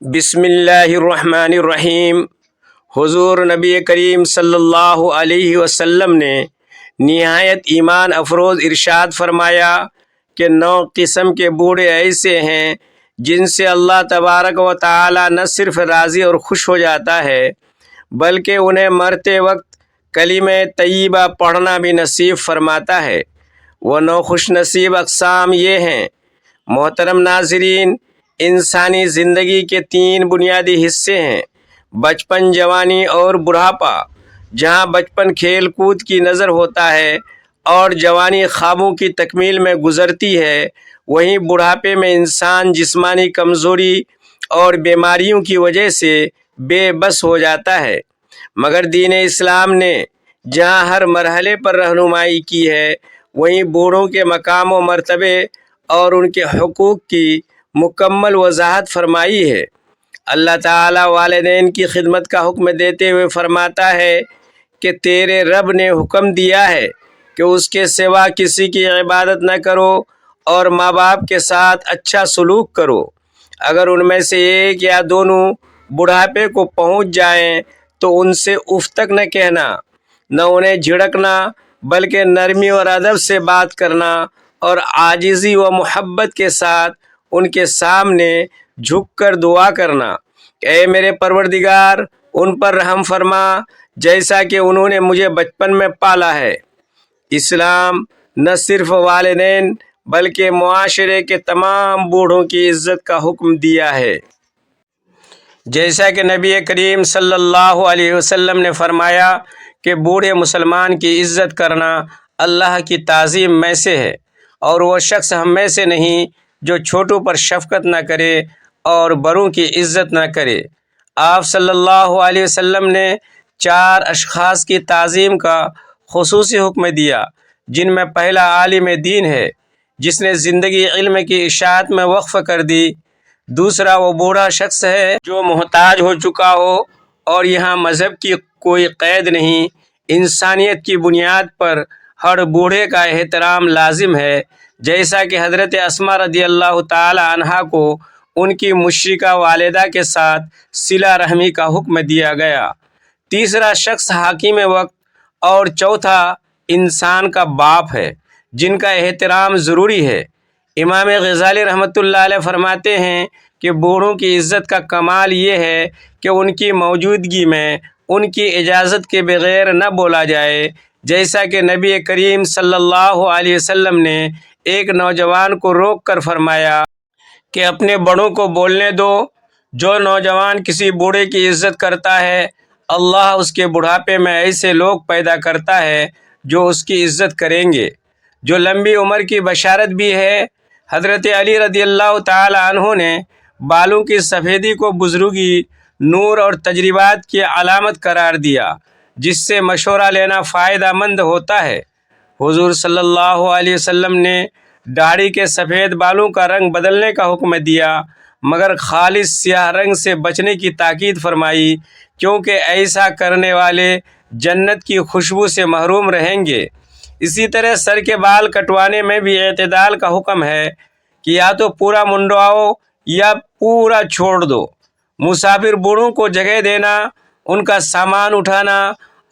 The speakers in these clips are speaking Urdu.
بسم اللہ الرحمن الرحیم۔ حضور نبی کریم صلی اللہ علیہ وسلم نے نہایت ایمان افروز ارشاد فرمایا کہ 9 قسم کے بوڑھے ایسے ہیں جن سے اللہ تبارک و تعالی نہ صرف راضی اور خوش ہو جاتا ہے بلکہ انہیں مرتے وقت کلمہ طیبہ پڑھنا بھی نصیب فرماتا ہے۔ وہ 9 خوش نصیب اقسام یہ ہیں۔ محترم ناظرین، انسانی زندگی کے 3 بنیادی حصے ہیں: بچپن، جوانی اور بڑھاپا۔ جہاں بچپن کھیل کود کی نظر ہوتا ہے اور جوانی خوابوں کی تکمیل میں گزرتی ہے، وہیں بڑھاپے میں انسان جسمانی کمزوری اور بیماریوں کی وجہ سے بے بس ہو جاتا ہے۔ مگر دین اسلام نے جہاں ہر مرحلے پر رہنمائی کی ہے، وہیں بوڑھوں کے مقام و مرتبے اور ان کے حقوق کی مکمل وضاحت فرمائی ہے۔ اللہ تعالیٰ والدین کی خدمت کا حکم دیتے ہوئے فرماتا ہے کہ تیرے رب نے حکم دیا ہے کہ اس کے سوا کسی کی عبادت نہ کرو اور ماں باپ کے ساتھ اچھا سلوک کرو۔ اگر ان میں سے ایک یا دونوں بڑھاپے کو پہنچ جائیں تو ان سے اف تک نہ کہنا، نہ انہیں جھڑکنا، بلکہ نرمی اور ادب سے بات کرنا اور عاجزی و محبت کے ساتھ ان کے سامنے جھک کر دعا کرنا کہ اے میرے پروردگار، ان پر رحم فرما جیسا کہ انہوں نے مجھے بچپن میں پالا ہے۔ اسلام نہ صرف والدین بلکہ معاشرے کے تمام بوڑھوں کی عزت کا حکم دیا ہے۔ جیسا کہ نبی کریم صلی اللہ علیہ وسلم نے فرمایا کہ بوڑھے مسلمان کی عزت کرنا اللہ کی تعظیم میں سے ہے، اور وہ شخص ہم میں سے نہیں جو چھوٹوں پر شفقت نہ کرے اور بڑوں کی عزت نہ کرے۔ آپ صلی اللہ علیہ وسلم نے 4 اشخاص کی تعظیم کا خصوصی حکم دیا، جن میں پہلا عالم دین ہے جس نے زندگی علم کی اشاعت میں وقف کر دی۔ دوسرا وہ بوڑھا شخص ہے جو محتاج ہو چکا ہو، اور یہاں مذہب کی کوئی قید نہیں، انسانیت کی بنیاد پر ہر بوڑھے کا احترام لازم ہے، جیسا کہ حضرت اسماء رضی اللہ تعالی عنہا کو ان کی مشرکہ والدہ کے ساتھ صلہ رحمی کا حکم دیا گیا۔ تیسرا شخص حاکم وقت، اور چوتھا انسان کا باپ ہے جن کا احترام ضروری ہے۔ امام غزالی رحمۃ اللہ علیہ فرماتے ہیں کہ بوڑھوں کی عزت کا کمال یہ ہے کہ ان کی موجودگی میں ان کی اجازت کے بغیر نہ بولا جائے، جیسا کہ نبی کریم صلی اللہ علیہ وسلم نے ایک نوجوان کو روک کر فرمایا کہ اپنے بڑوں کو بولنے دو۔ جو نوجوان کسی بوڑھے کی عزت کرتا ہے، اللہ اس کے بڑھاپے میں ایسے لوگ پیدا کرتا ہے جو اس کی عزت کریں گے۔ جو لمبی عمر کی بشارت بھی ہے۔ حضرت علی رضی اللہ تعالی عنہ نے بالوں کی سفیدی کو بزرگی، نور اور تجربات کی علامت قرار دیا، جس سے مشورہ لینا فائدہ مند ہوتا ہے۔ حضور صلی اللہ علیہ وسلم نے داڑھی کے سفید بالوں کا رنگ بدلنے کا حکم دیا، مگر خالص سیاہ رنگ سے بچنے کی تاکید فرمائی، کیونکہ ایسا کرنے والے جنت کی خوشبو سے محروم رہیں گے۔ اسی طرح سر کے بال کٹوانے میں بھی اعتدال کا حکم ہے کہ یا تو پورا منڈواؤ یا پورا چھوڑ دو۔ مسافر بوڑھوں کو جگہ دینا، ان کا سامان اٹھانا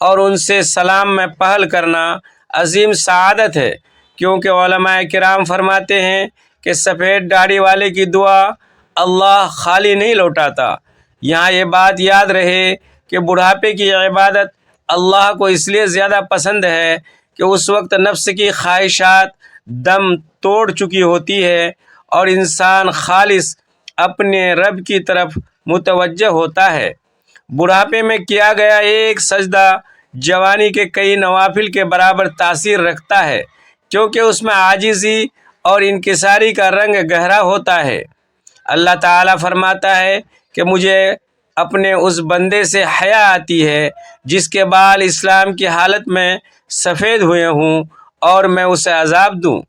اور ان سے سلام میں پہل کرنا عظیم سعادت ہے، کیونکہ علماء کرام فرماتے ہیں کہ سفید داڑھی والے کی دعا اللہ خالی نہیں لوٹاتا۔ یہاں یہ بات یاد رہے کہ بڑھاپے کی عبادت اللہ کو اس لیے زیادہ پسند ہے کہ اس وقت نفس کی خواہشات دم توڑ چکی ہوتی ہے اور انسان خالص اپنے رب کی طرف متوجہ ہوتا ہے۔ بڑھاپے میں کیا گیا ایک سجدہ جوانی کے کئی نوافل کے برابر تاثیر رکھتا ہے، کیونکہ اس میں عاجزی اور انکساری کا رنگ گہرا ہوتا ہے۔ اللہ تعالیٰ فرماتا ہے کہ مجھے اپنے اس بندے سے حیا آتی ہے جس کے بال اسلام کی حالت میں سفید ہوئے ہوں اور میں اسے عذاب دوں۔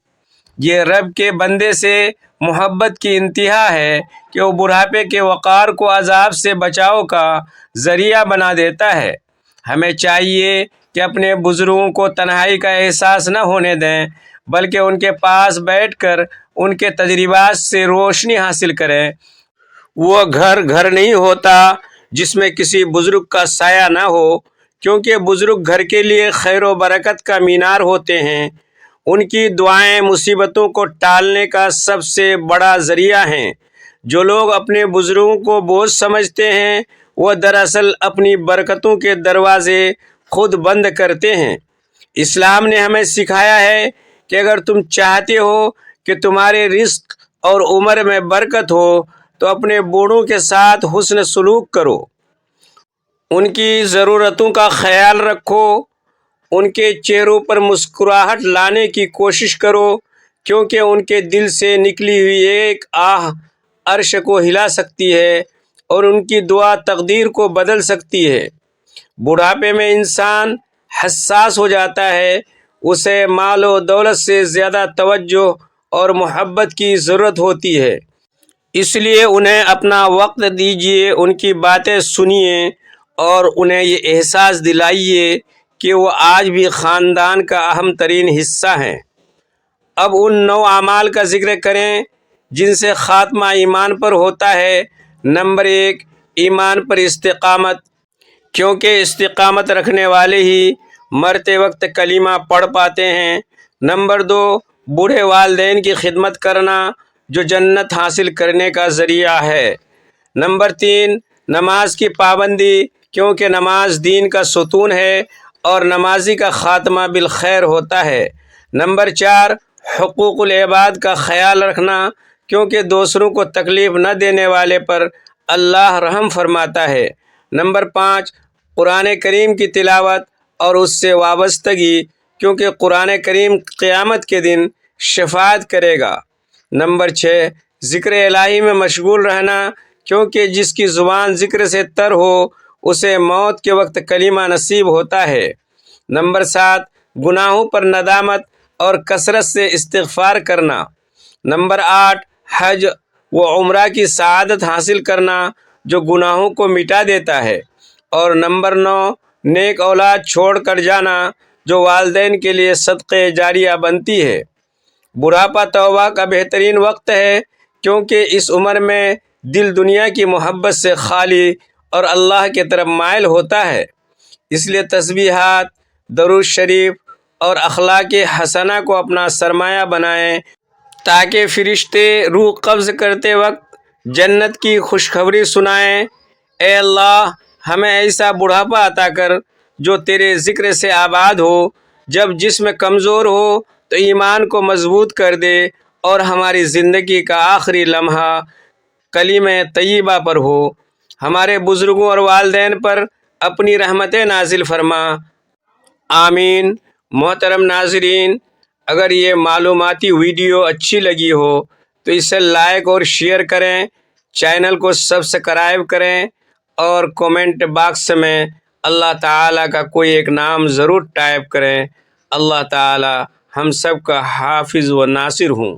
یہ رب کے بندے سے محبت کی انتہا ہے کہ وہ بڑھاپے کے وقار کو عذاب سے بچاؤ کا ذریعہ بنا دیتا ہے۔ ہمیں چاہیے کہ اپنے بزرگوں کو تنہائی کا احساس نہ ہونے دیں، بلکہ ان کے پاس بیٹھ کر ان کے تجربات سے روشنی حاصل کریں، وہ گھر نہیں ہوتا جس میں کسی بزرگ کا سایہ نہ ہو، کیونکہ بزرگ گھر کے لیے خیر و برکت کا مینار ہوتے ہیں۔ ان کی دعائیں مصیبتوں کو ٹالنے کا سب سے بڑا ذریعہ ہیں۔ جو لوگ اپنے بزرگوں کو بوجھ سمجھتے ہیں، وہ دراصل اپنی برکتوں کے دروازے خود بند کرتے ہیں۔ اسلام نے ہمیں سکھایا ہے کہ اگر تم چاہتے ہو کہ تمہارے رزق اور عمر میں برکت ہو تو اپنے بوڑھوں کے ساتھ حسن سلوک کرو، ان کی ضرورتوں کا خیال رکھو، ان کے چہروں پر مسکراہٹ لانے کی کوشش کرو، کیونکہ ان کے دل سے نکلی ہوئی ایک آہ عرش کو ہلا سکتی ہے اور ان کی دعا تقدیر کو بدل سکتی ہے۔ بڑھاپے میں انسان حساس ہو جاتا ہے، اسے مال و دولت سے زیادہ توجہ اور محبت کی ضرورت ہوتی ہے، اس لیے انہیں اپنا وقت دیجیے، ان کی باتیں سنیے اور انہیں یہ احساس دلائیے کہ وہ آج بھی خاندان کا اہم ترین حصہ ہیں۔ اب ان 9 اعمال کا ذکر کریں جن سے خاتمہ ایمان پر ہوتا ہے۔ نمبر 1، ایمان پر استقامت، کیونکہ استقامت رکھنے والے ہی مرتے وقت کلمہ پڑھ پاتے ہیں۔ نمبر 2، بوڑھے والدین کی خدمت کرنا جو جنت حاصل کرنے کا ذریعہ ہے۔ نمبر 3، نماز کی پابندی، کیونکہ نماز دین کا ستون ہے اور نمازی کا خاتمہ بالخیر ہوتا ہے۔ نمبر 4، حقوق العباد کا خیال رکھنا، کیونکہ دوسروں کو تکلیف نہ دینے والے پر اللہ رحم فرماتا ہے۔ نمبر 5، قرآن کریم کی تلاوت اور اس سے وابستگی، کیونکہ قرآن کریم قیامت کے دن شفاعت کرے گا۔ نمبر 6، ذکر الہی میں مشغول رہنا، کیونکہ جس کی زبان ذکر سے تر ہو اسے موت کے وقت کلمہ نصیب ہوتا ہے۔ نمبر 7، گناہوں پر ندامت اور کثرت سے استغفار کرنا۔ نمبر 8، حج و عمرہ کی سعادت حاصل کرنا جو گناہوں کو مٹا دیتا ہے۔ اور نمبر 9، نیک اولاد چھوڑ کر جانا جو والدین کے لیے صدقہ جاریہ بنتی ہے۔ بڑھاپا توبہ کا بہترین وقت ہے، کیونکہ اس عمر میں دل دنیا کی محبت سے خالی اور اللہ کی طرف مائل ہوتا ہے۔ اس لیے تسبیحات، درود شریف اور اخلاق حسنہ کو اپنا سرمایہ بنائیں تاکہ فرشتے روح قبض کرتے وقت جنت کی خوشخبری سنائیں۔ اے اللہ، ہمیں ایسا بڑھاپا عطا کر جو تیرے ذکر سے آباد ہو، جب جسم کمزور ہو تو ایمان کو مضبوط کر دے اور ہماری زندگی کا آخری لمحہ کلمہ طیبہ پر ہو۔ ہمارے بزرگوں اور والدین پر اپنی رحمتیں نازل فرما، آمین۔ محترم ناظرین، اگر یہ معلوماتی ویڈیو اچھی لگی ہو تو اسے لائک اور شیئر کریں، چینل کو سبسکرائب کریں اور کومنٹ باکس میں اللہ تعالیٰ کا کوئی ایک نام ضرور ٹائپ کریں۔ اللہ تعالیٰ ہم سب کا حافظ و ناصر ہوں۔